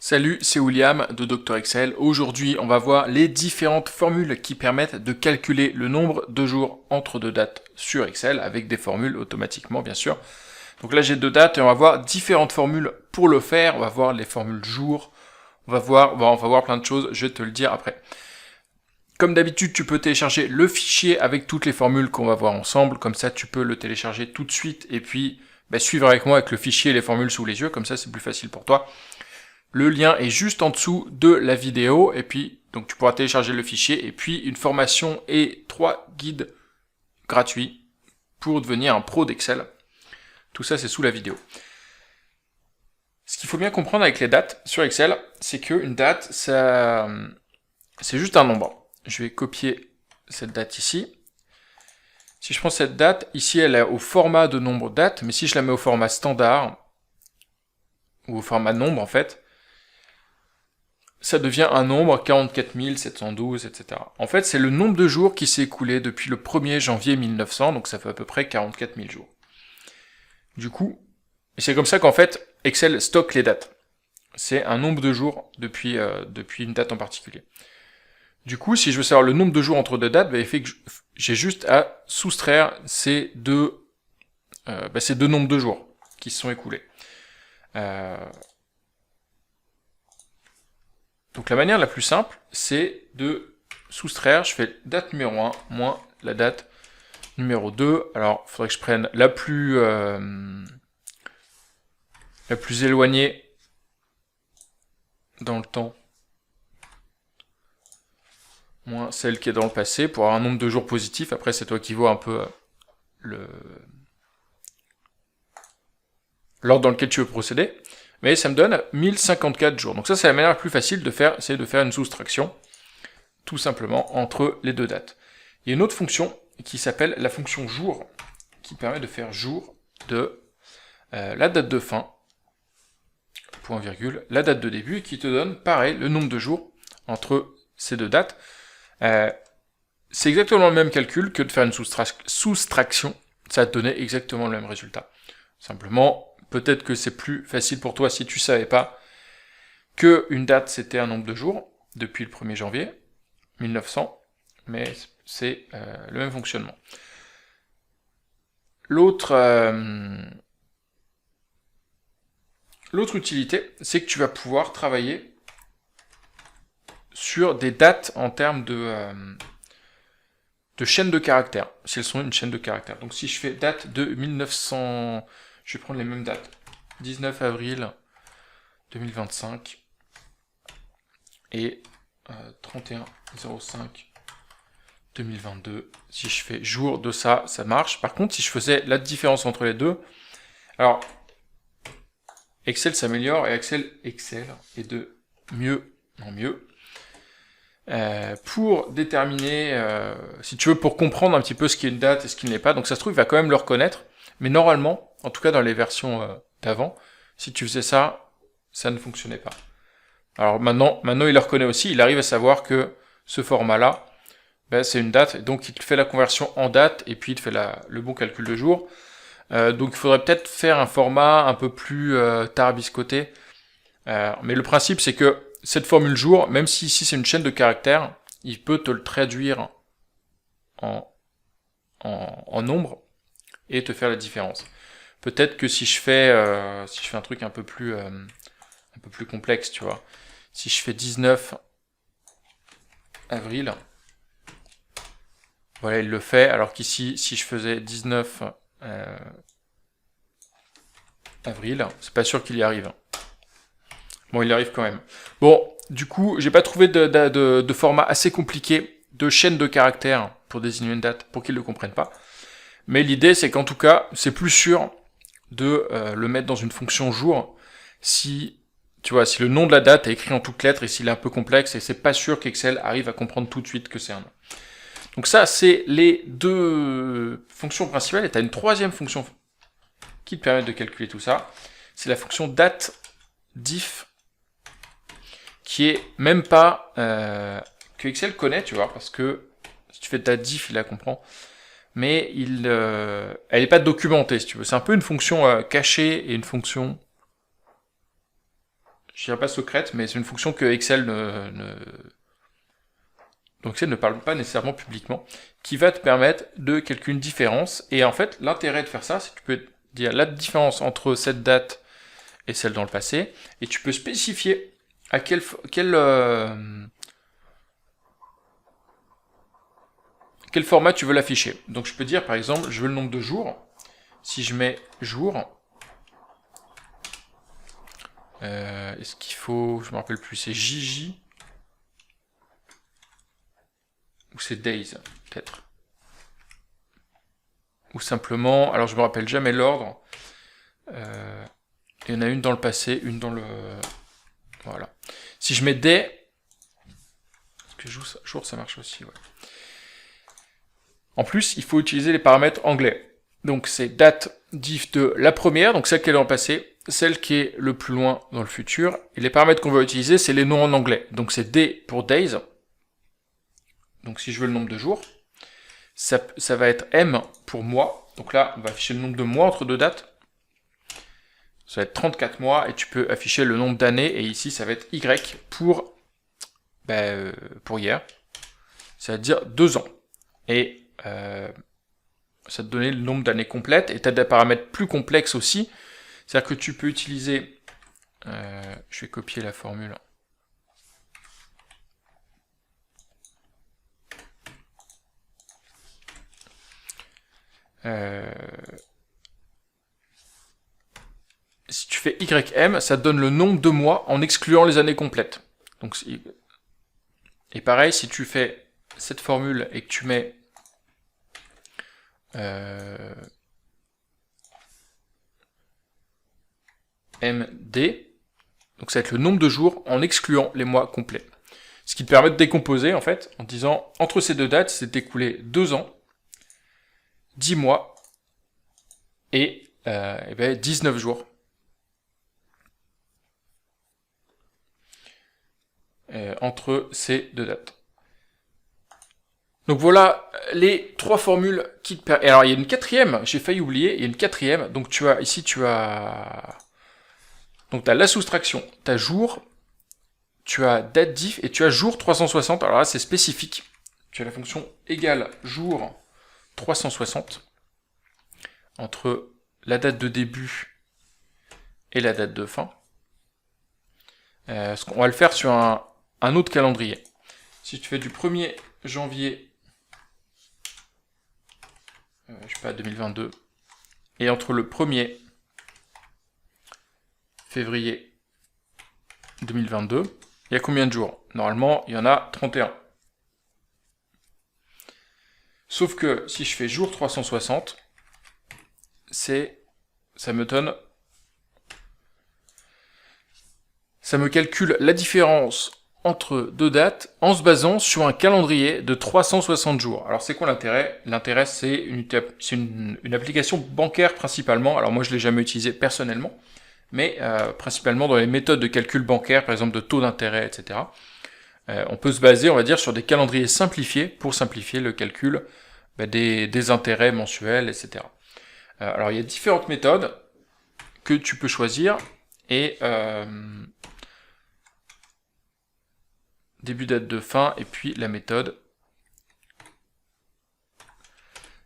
Salut, c'est William de Dr Excel. Aujourd'hui, on va voir les différentes formules qui permettent de calculer le nombre de jours entre deux dates sur Excel, avec des formules automatiquement, bien sûr. Donc là, j'ai deux dates et on va voir différentes formules pour le faire. On va voir les formules jours, on va voir plein de choses, je vais te le dire après. Comme d'habitude, tu peux télécharger le fichier avec toutes les formules qu'on va voir ensemble. Comme ça, tu peux le télécharger tout de suite et puis suivre avec moi avec le fichier et les formules sous les yeux. Comme ça, c'est plus facile pour toi. Le lien est juste en dessous de la vidéo, et puis donc tu pourras télécharger le fichier, et puis une formation et 3 guides gratuits pour devenir un pro d'Excel. Tout ça, c'est sous la vidéo. Ce qu'il faut bien comprendre avec les dates sur Excel, c'est qu'une date, c'est juste un nombre. Je vais copier cette date ici. Si je prends cette date, ici elle est au format de nombre date, mais si je la mets au format standard, ou au format nombre en fait, ça devient un nombre 44 712, etc. En fait, c'est le nombre de jours qui s'est écoulé depuis le 1er janvier 1900, donc ça fait à peu près 44 000 jours. Du coup, c'est comme ça qu'en fait, Excel stocke les dates. C'est un nombre de jours depuis une date en particulier. Du coup, si je veux savoir le nombre de jours entre deux dates, j'ai juste à soustraire ces deux nombres de jours qui se sont écoulés. Donc la manière la plus simple, c'est de soustraire, je fais date numéro 1 moins la date numéro 2. Alors, il faudrait que je prenne la plus éloignée dans le temps, moins celle qui est dans le passé, pour avoir un nombre de jours positif. Après, c'est toi qui vois un peu l'ordre dans lequel tu veux procéder. Mais ça me donne 1054 jours. Donc ça, c'est la manière la plus facile de faire, c'est de faire une soustraction, tout simplement, entre les deux dates. Il y a une autre fonction qui s'appelle la fonction jour, qui permet de faire jour de la date de fin, point virgule, la date de début, et qui te donne, pareil, le nombre de jours entre ces deux dates. C'est exactement le même calcul que de faire une soustraction, ça va te donner exactement le même résultat. Simplement, peut-être que c'est plus facile pour toi si tu savais pas que une date c'était un nombre de jours depuis le 1er janvier 1900, mais c'est le même fonctionnement. L'autre utilité, c'est que tu vas pouvoir travailler sur des dates en termes de chaîne de caractères, si elles sont une chaîne de caractères. Donc si je fais date de 1900, je vais prendre les mêmes dates, 19 avril 2025 et 31/05 2022. Si je fais jour de ça, ça marche. Par contre, si je faisais la différence entre les deux, alors Excel s'améliore et Excel est de mieux en mieux. Pour déterminer, si tu veux, pour comprendre un petit peu ce qui est une date et ce qui ne l'est pas. Donc ça se trouve, il va quand même le reconnaître. Mais normalement, en tout cas dans les versions d'avant, si tu faisais ça, ça ne fonctionnait pas. Alors maintenant il le reconnaît aussi, il arrive à savoir que ce format-là, c'est une date, et donc il te fait la conversion en date, et puis il te fait le bon calcul de jour. Donc il faudrait peut-être faire un format un peu plus tarabiscoté. Mais le principe, c'est que cette formule jour, même si ici c'est une chaîne de caractères, il peut te le traduire en nombre et te faire la différence. Peut-être que si je fais un truc un peu plus complexe, tu vois, si je fais 19 avril, voilà, il le fait, alors qu'ici, si je faisais 19 avril, c'est pas sûr qu'il y arrive. Bon, il y arrive quand même. Bon, du coup, j'ai pas trouvé de format assez compliqué de chaîne de caractères pour désigner une date, pour qu'ils le comprennent pas. Mais l'idée, c'est qu'en tout cas, c'est plus sûr de le mettre dans une fonction jour si, tu vois, si le nom de la date est écrit en toutes lettres et s'il est un peu complexe, et c'est pas sûr qu'Excel arrive à comprendre tout de suite que c'est un nom. Donc ça, c'est les deux fonctions principales, et tu as une troisième fonction qui te permet de calculer tout ça. C'est la fonction date diff, qui est même pas que Excel connaît, tu vois, parce que si tu fais date diff, il la comprend, mais elle n'est pas documentée, si tu veux. C'est un peu une fonction cachée et une fonction je dirais pas secrète, mais c'est une fonction que Excel donc Excel ne parle pas nécessairement publiquement, qui va te permettre de calculer une différence. Et en fait, l'intérêt de faire ça, c'est que tu peux dire la différence entre cette date et celle dans le passé, et tu peux spécifier à quel format tu veux l'afficher. Donc je peux dire par exemple, je veux le nombre de jours. Si je mets jour, est-ce qu'il faut, je me rappelle plus, c'est JJ ou c'est days peut-être, ou simplement, alors je me rappelle jamais l'ordre. Il y en a une dans le passé, une dans le, voilà. Si je mets day, parce que jour ça marche aussi, ouais. En plus, il faut utiliser les paramètres anglais. Donc c'est date diff de la première, donc celle qui est dans le passé, celle qui est le plus loin dans le futur. Et les paramètres qu'on va utiliser, c'est les noms en anglais. Donc c'est day pour days. Donc si je veux le nombre de jours, ça va être M pour mois. Donc là, on va afficher le nombre de mois entre deux dates. Ça va être 34 mois, et tu peux afficher le nombre d'années, et ici ça va être Y pour hier. Ça va dire 2 ans. Et ça te donne le nombre d'années complètes, et tu as des paramètres plus complexes aussi. C'est-à-dire que tu peux utiliser... je vais copier la formule. Si tu fais YM, ça te donne le nombre de mois en excluant les années complètes. Donc, et pareil, si tu fais cette formule et que tu mets MD, donc ça va être le nombre de jours en excluant les mois complets. Ce qui te permet de décomposer, en fait, en disant, entre ces deux dates, c'est écoulé 2 ans, 10 mois, et 19 jours. Entre ces deux dates. Donc voilà les 3 formules qui te permettent. Alors il y a une quatrième, j'ai failli oublier, il y a une quatrième. Donc tu as ici, tu as la soustraction, tu as jour, tu as date diff et tu as jour 360. Alors là c'est spécifique. Tu as la fonction égale jour 360 entre la date de début et la date de fin. On va le faire sur un autre calendrier. Si tu fais du 1er janvier, je sais pas, 2022, et entre le 1er février 2022, il y a combien de jours? Normalement, il y en a 31. Sauf que si je fais jour 360, ça me calcule la différence entre deux dates en se basant sur un calendrier de 360 jours. Alors c'est quoi l'intérêt? L'intérêt c'est une application bancaire principalement. Alors moi je l'ai jamais utilisée personnellement, mais principalement dans les méthodes de calcul bancaire, par exemple de taux d'intérêt, etc. On peut se baser, on va dire, sur des calendriers simplifiés pour simplifier le calcul des intérêts mensuels, etc. Alors il y a différentes méthodes que tu peux choisir, et début, date de fin, et puis la méthode.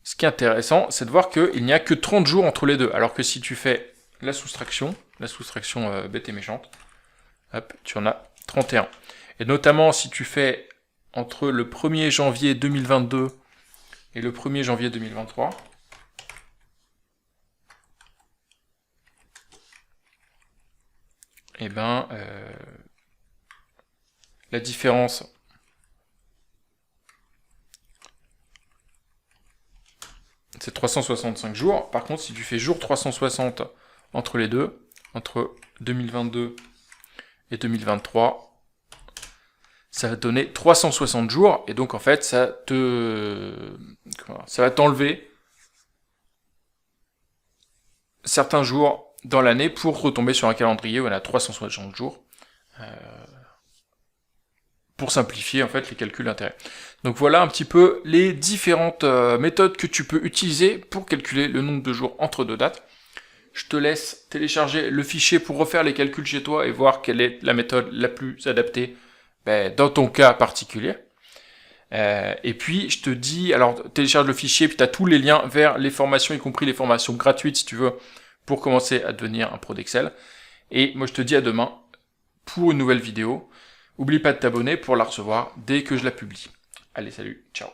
Ce qui est intéressant, c'est de voir qu'il n'y a que 30 jours entre les deux, alors que si tu fais la soustraction bête et méchante, hop, tu en as 31. Et notamment si tu fais entre le 1er janvier 2022 et le 1er janvier 2023, et la différence c'est 365 jours. Par contre, si tu fais jour 360 entre les deux, entre 2022 et 2023, ça va te donner 360 jours, et donc en fait, ça va t'enlever certains jours dans l'année pour retomber sur un calendrier où on a 360 jours. Pour simplifier en fait les calculs d'intérêt. Donc voilà un petit peu les différentes méthodes que tu peux utiliser pour calculer le nombre de jours entre deux dates. je te laisse télécharger le fichier pour refaire les calculs chez toi et voir quelle est la méthode la plus adaptée dans ton cas particulier. Et puis, je te dis, alors télécharge le fichier, puis tu as tous les liens vers les formations, y compris les formations gratuites, si tu veux, pour commencer à devenir un pro d'Excel. Et moi, je te dis à demain pour une nouvelle vidéo. Oublie pas de t'abonner pour la recevoir dès que je la publie. Allez, salut, ciao.